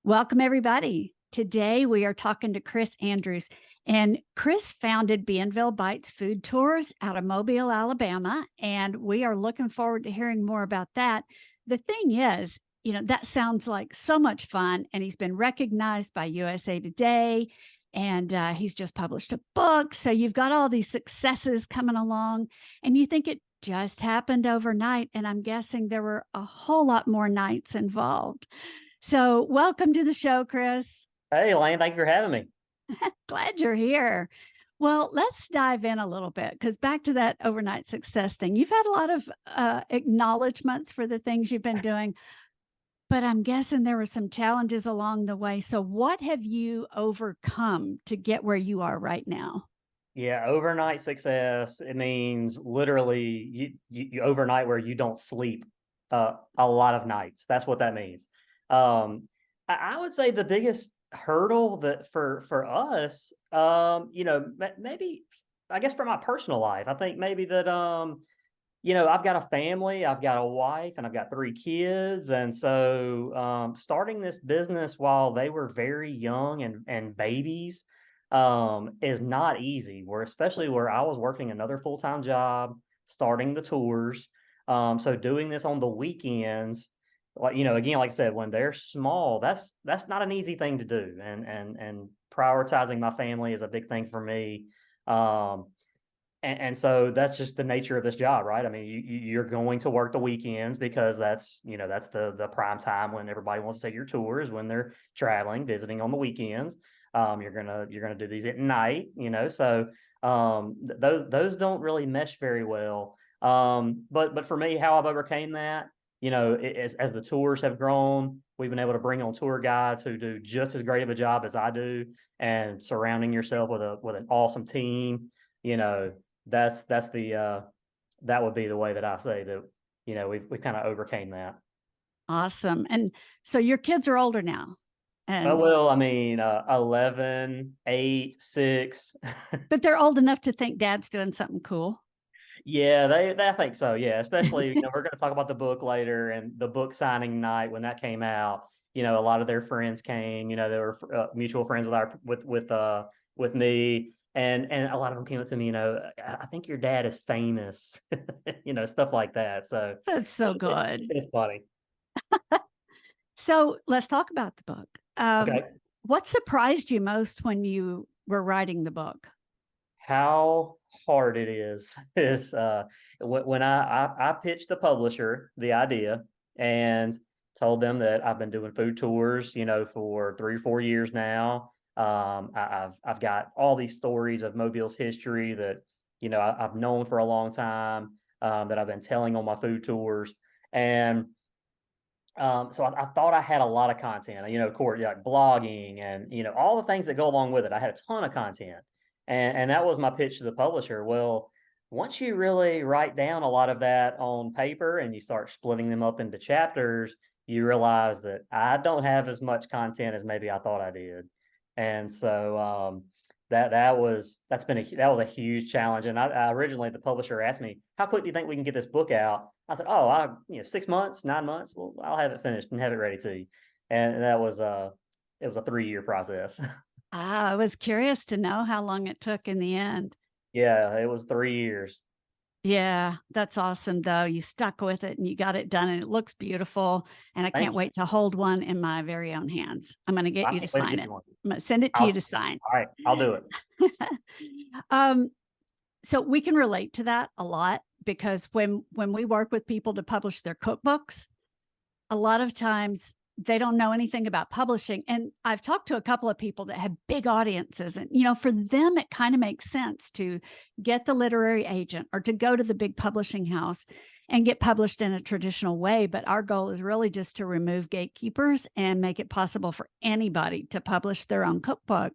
Welcome, everybody. Today we are talking to Chris Andrews. And Chris founded Bienville Bites Food Tours out of Mobile, Alabama. And we are looking forward to hearing more about that. The thing is, that sounds like so much fun. And he's been recognized by USA Today. And he's just published a book. So you've got all these successes coming along. And you think it just happened overnight. And I'm guessing there were a whole lot more nights involved. So welcome to the show, Chris. Hey, Lane, thank you for having me. Glad you're here. Well, let's dive in a little bit because back to that overnight success thing. You've had a lot of acknowledgments for the things you've been doing, but I'm guessing there were some challenges along the way. So what have you overcome to get where you are right now? Yeah, overnight success, it means literally you overnight where you don't sleep a lot of nights. That's what that means. I would say the biggest hurdle that for us, maybe I guess for my personal life, I think maybe that I've got a family, I've got a wife, and I've got three kids, and so starting this business while they were very young and babies is not easy. Especially where I was working another full-time job, starting the tours. So doing this on the weekends, again, like I said, when they're small, that's not an easy thing to do. And prioritizing my family is a big thing for me. And so that's just the nature of this job, right? I mean, you're going to work the weekends because that's the prime time when everybody wants to take your tours when they're traveling, visiting on the weekends. You're gonna do these at night, so those don't really mesh very well. But for me, how I've overcame that, as the tours have grown, we've been able to bring on tour guides who do just as great of a job as I do, and surrounding yourself with an awesome team, that's the that would be the way that I say that, we've kind of overcame that. Awesome. And so your kids are older now. Oh, And well, I mean, 11, 8, 6. but they're old enough to think dad's doing something cool. Yeah, they I think so. Yeah, especially, we're going to talk about the book later and the book signing night when that came out. A lot of their friends came. They were mutual friends with me, and a lot of them came up to me. I think your dad is famous. Stuff like that. So That's so good. it's funny. So let's talk about the book. Okay. What surprised you most when you were writing the book? How hard it is when I pitched the publisher the idea and told them that I've been doing food tours, for 3 or 4 years now. I've got all these stories of Mobile's history that I've known for a long time, that I've been telling on my food tours. And so I thought I had a lot of content, of course, like blogging and, all the things that go along with it. I had a ton of content. And that was my pitch to the publisher. Well, once you really write down a lot of that on paper and you start splitting them up into chapters, you realize that I don't have as much content as maybe I thought I did. And so that was a huge challenge. And I originally, the publisher asked me, "How quick do you think we can get this book out?" I said, "Oh, 6 months, 9 months. Well, I'll have it finished and have it ready to you." And that was it was a 3 year process. I was curious to know how long it took in the end. Yeah, it was 3 years. Yeah, that's awesome, though. You stuck with it and you got it done, and it looks beautiful. And I can't Thank you. wait to hold one in my very own hands. I'm going to get I you to can't wait to sign get it. you one. I'm going to send it to you to sign. All right, I'll do it. um, so we can relate to that a lot because when we work with people to publish their cookbooks, a lot of times they don't know anything about publishing. And I've talked to a couple of people that have big audiences, and for them it kind of makes sense to get the literary agent or to go to the big publishing house and get published in a traditional way. But our goal is really just to remove gatekeepers and make it possible for anybody to publish their own cookbook.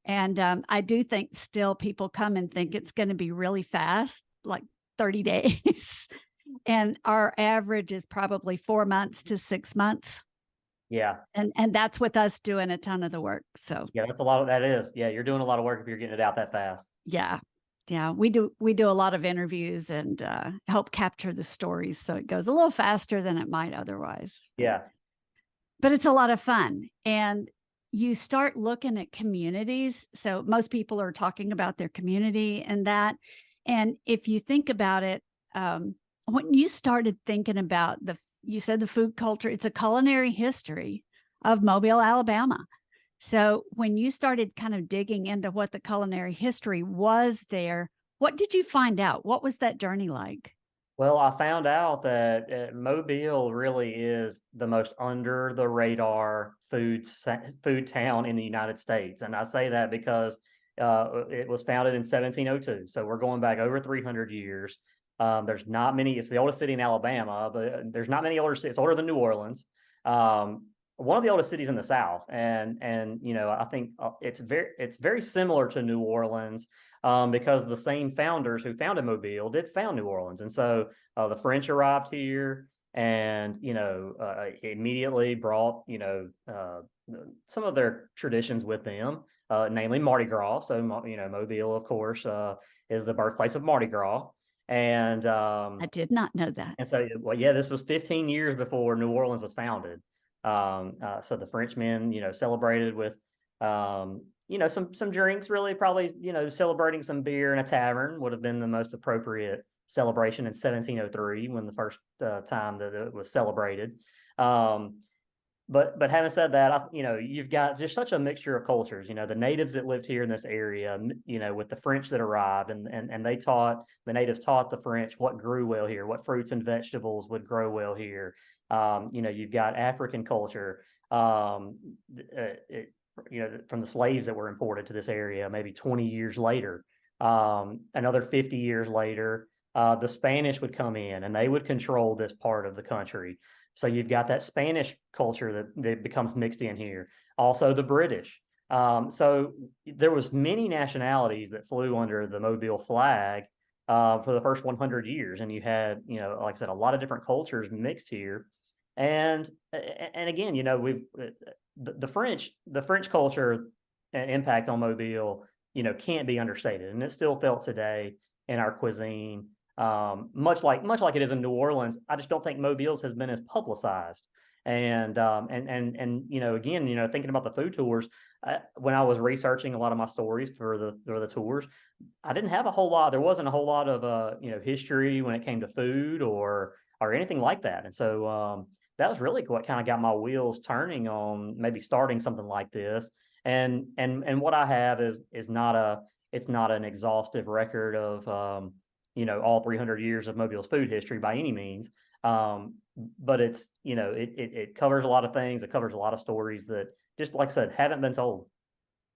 And I do think still people come and think it's going to be really fast, like 30 days. And our average is probably 4 months to 6 months. Yeah. And that's with us doing a ton of the work. So Yeah, that's a lot of that is. Yeah, you're doing a lot of work if you're getting it out that fast. yeah. Yeah. We do a lot of interviews and help capture the stories. So it goes a little faster than it might otherwise. Yeah. but it's a lot of fun. And you start looking at communities. So most people are talking about their community and that. And if you think about it, when you started thinking about you said the food culture, it's a culinary history of Mobile, Alabama. So when you started kind of digging into what the culinary history was there, what did you find out? What was that journey like? Well, I found out that Mobile really is the most under the radar food town in the United States, and I say that because it was founded in 1702, so we're going back over 300 years. There's not many. It's the oldest city in Alabama, but there's not many older cities. It's older than New Orleans. One of the oldest cities in the South, and I think it's very similar to New Orleans, because the same founders who founded Mobile did found New Orleans, and so the French arrived here, and immediately brought some of their traditions with them, namely Mardi Gras. So Mobile, of course, is the birthplace of Mardi Gras, and I did not know that. well, yeah, this was 15 years before New Orleans was founded. So the Frenchmen, celebrated with, some drinks. Really, probably, celebrating some beer in a tavern would have been the most appropriate celebration in 1703, when the first time that it was celebrated. But having said that, you've got just such a mixture of cultures. The natives that lived here in this area, with the French that arrived, and the natives taught the French what grew well here, what fruits and vegetables would grow well here. You've got African culture, from the slaves that were imported to this area, maybe 20 years later. Another 50 years later, the Spanish would come in and they would control this part of the country. So you've got that Spanish culture that becomes mixed in here. Also the British. So there was many nationalities that flew under the Mobile flag for the first 100 years. And you had, like I said, a lot of different cultures mixed here. And again, the French culture and impact on Mobile, can't be understated, and it's still felt today in our cuisine. Much like it is in New Orleans. I just don't think Mobile's has been as publicized. Again, thinking about the food tours, when I was researching a lot of my stories for the tours, I didn't have a whole lot. There wasn't a whole lot of history when it came to food or anything like that. And so that was really what kind of got my wheels turning on maybe starting something like this. And what I have is it's not an exhaustive record of all 300 years of Mobile's food history by any means. But it's, it covers a lot of things. It covers a lot of stories that, just like I said, haven't been told.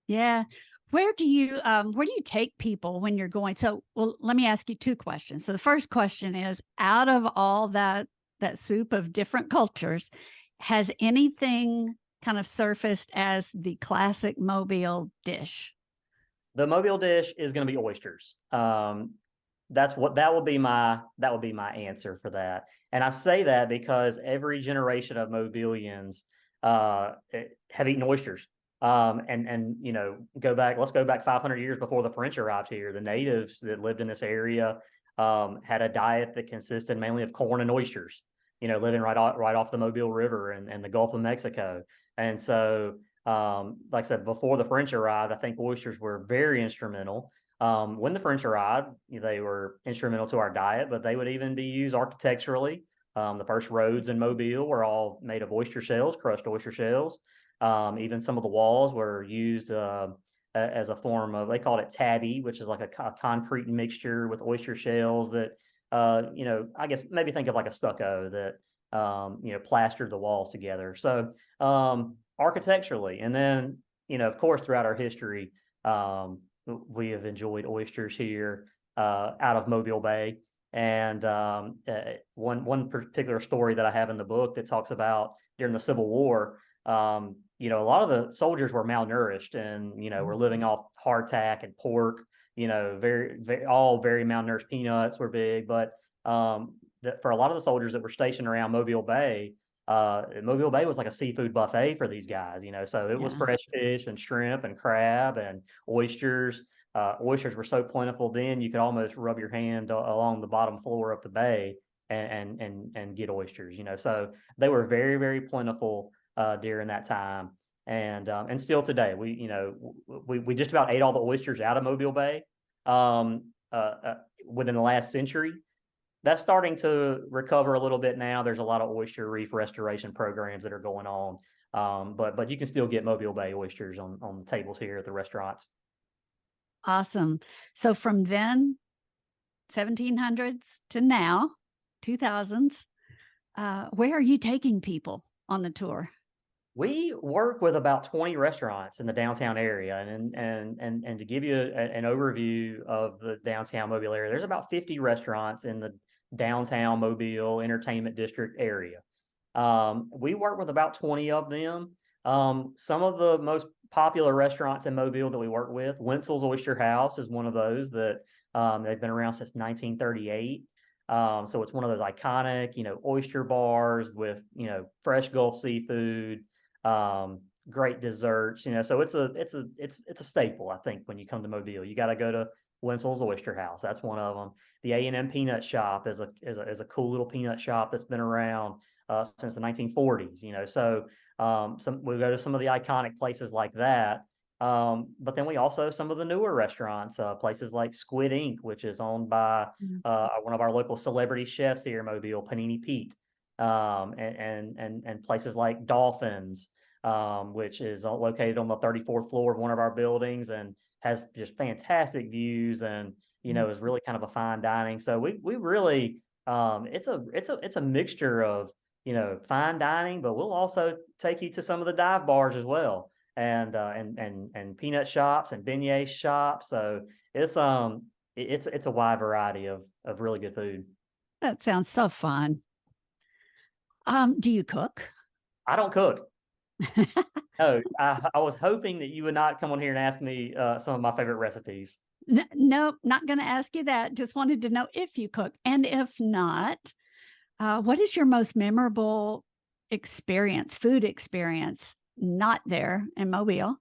Yeah. Where do you take people when you're going? So, well, let me ask you two questions. So the first question is, out of all that soup of different cultures, has anything kind of surfaced as the classic Mobile dish? The Mobile dish is going to be oysters. That would be my answer for that. And I say that because every generation of Mobilians have eaten oysters. Let's go back 500 years before the French arrived here. The natives that lived in this area had a diet that consisted mainly of corn and oysters, living right off the Mobile River and the Gulf of Mexico. And so, like I said, before the French arrived, I think oysters were very instrumental. When the French arrived, they were instrumental to our diet, but they would even be used architecturally. The first roads in Mobile were all made of oyster shells, crushed oyster shells. Even some of the walls were used as a form of, they called it tabby, which is like a concrete mixture with oyster shells that, I guess maybe think of like a stucco that, plastered the walls together. So architecturally, and then, of course, throughout our history, we have enjoyed oysters here out of Mobile Bay. And one particular story that I have in the book that talks about during the Civil War, a lot of the soldiers were malnourished and, were living off hardtack and pork, all very malnourished. Peanuts were big, but for a lot of the soldiers that were stationed around Mobile Bay was like a seafood buffet for these guys, so it was fresh fish and shrimp and crab and oysters. Oysters were so plentiful then you could almost rub your hand along the bottom floor of the bay and get oysters, so they were very, very plentiful during that time. And still today, we just about ate all the oysters out of Mobile Bay within the last century. That's starting to recover a little bit now. There's a lot of oyster reef restoration programs that are going on. But you can still get Mobile Bay oysters on the tables here at the restaurants. Awesome. So from then, 1700s to now, 2000s, where are you taking people on the tour? We work with about 20 restaurants in the downtown area, and to give you an overview of the downtown Mobile area, there's about 50 restaurants in the downtown Mobile entertainment district area. We work with about 20 of them. Some of the most popular restaurants in Mobile that we work with, Wenzel's Oyster House is one of those that they've been around since 1938. So it's one of those iconic, oyster bars with, fresh Gulf seafood, great desserts, so it's a staple, I think, when you come to Mobile. You got to go to Wenzel's Oyster House. That's one of them. The A&M Peanut Shop is a cool little peanut shop that's been around since the 1940s. So we go to some of the iconic places like that. But then we also some of the newer restaurants, places like Squid Ink, which is owned by one of our local celebrity chefs here in Mobile, Panini Pete, and places like Dolphins, which is located on the 34th floor of one of our buildings and has just fantastic views and is really kind of a fine dining. So we really it's a mixture of fine dining, but we'll also take you to some of the dive bars as well, and peanut shops and beignet shops. So it's a wide variety of really good food. That sounds so fun. Do you cook? I don't cook. No, I was hoping that you would not come on here and ask me some of my favorite recipes. No, not going to ask you that. Just wanted to know if you cook. And if not, what is your most memorable food experience, not there in Mobile,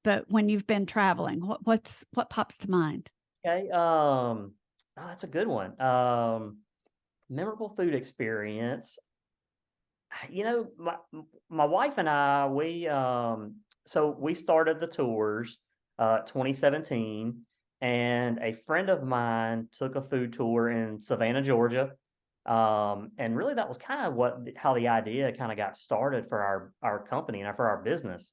but when you've been traveling? What pops to mind? Okay. That's a good one. Memorable food experience. My wife and I, we started the tours 2017, and a friend of mine took a food tour in Savannah, Georgia. And really that was kind of how the idea kind of got started for our company and for our business.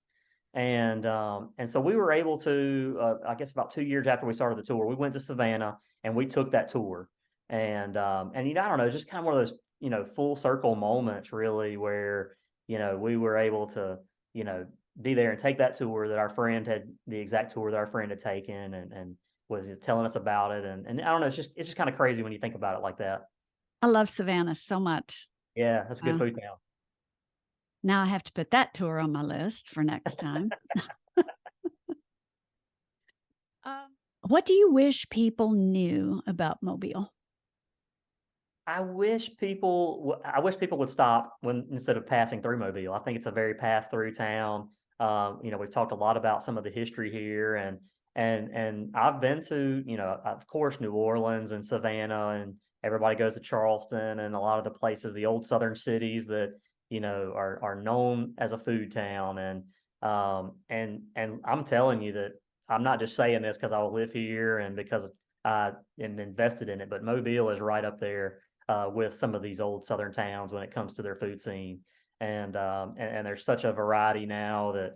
And so we were able to, I guess about 2 years after we started the tour, we went to Savannah and we took that tour. And I don't know, just kind of one of those, full circle moments really where, we were able to, be there and take that tour that our friend had, the exact tour that our friend had taken and was telling us about it. And I don't know, it's just kind of crazy when you think about it like that. I love Savannah so much. Yeah, that's a good food town. Now I have to put that tour on my list for next time. What do you wish people knew about Mobile? I wish people would stop instead of passing through Mobile. I think it's a very pass through town. We've talked a lot about some of the history here, and I've been to, of course, New Orleans and Savannah, and everybody goes to Charleston and a lot of the places, the old southern cities that are known as a food town. And I'm telling you that I'm not just saying this because I live here and because I am invested in it, but Mobile is right up there with some of these old southern towns when it comes to their food scene. And there's such a variety now that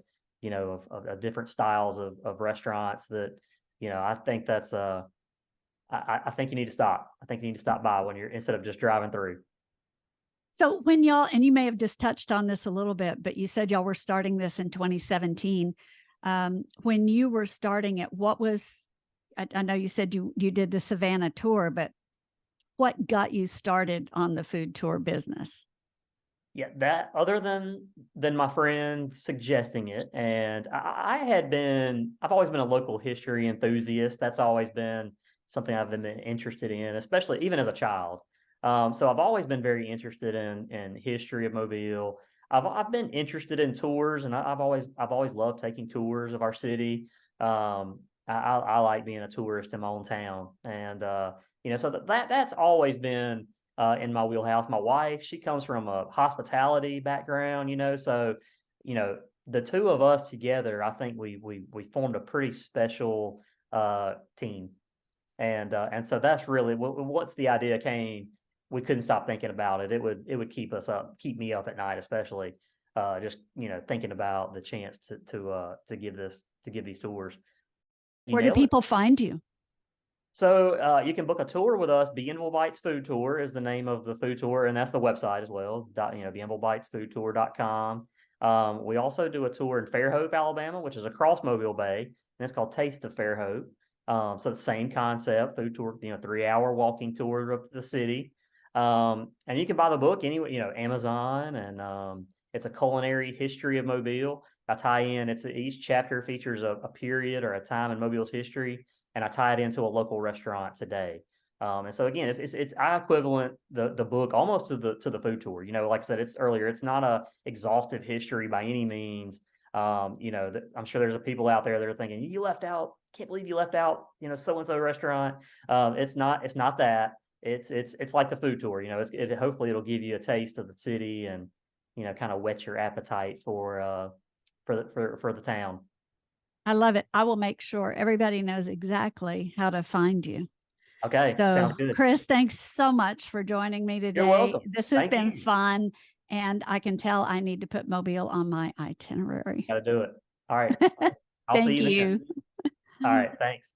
of different styles of restaurants that I think that's I think you need to stop. I think you need to stop by when you're instead of just driving through. So when y'all, and you may have just touched on this a little bit, but you said y'all were starting this in 2017. When you were starting it, I know you said you did the Savannah tour, but what got you started on the food tour business? Yeah, that other than my friend suggesting it, and I've always been a local history enthusiast. That's always been something I've been interested in, especially even as a child. So I've always been very interested in history of Mobile. I've been interested in tours, and I've always loved taking tours of our city. I like being a tourist in my own town, and so that's always been in my wheelhouse. My wife, she comes from a hospitality background, so the two of us together, I think we formed a pretty special team. And so that's really once the idea came, we couldn't stop thinking about it. It would keep me up at night, especially just thinking about the chance to give these tours. You Where do nailed it. people find you? So you can book a tour with us. Bienville Bites Food Tour is the name of the food tour, and that's the website as well. BienvilleBitesFoodTour.com. We also do a tour in Fairhope, Alabama, which is across Mobile Bay, and it's called Taste of Fairhope. So the same concept, food tour, 3-hour walking tour of the city. And you can buy the book anyway, Amazon, and it's a culinary history of Mobile. I tie in, each chapter features a period or a time in Mobile's history, and I tie it into a local restaurant today. And so again, it's I equivalent the book almost to the food tour. Like I said, it's not a exhaustive history by any means. I'm sure there's people out there that are thinking, you left out, can't believe you left out, so and so restaurant. It's not that. It's like the food tour. Hopefully it'll give you a taste of the city and kind of whet your appetite for the town. I love it. I will make sure everybody knows exactly how to find you. Okay, So, sounds good. Chris, thanks so much for joining me You're today. welcome. This has Thank been you. fun, and I can tell I need to put Mobile on my itinerary. Got to do it. All right. I'll see Thank you you. then. All right. Thanks.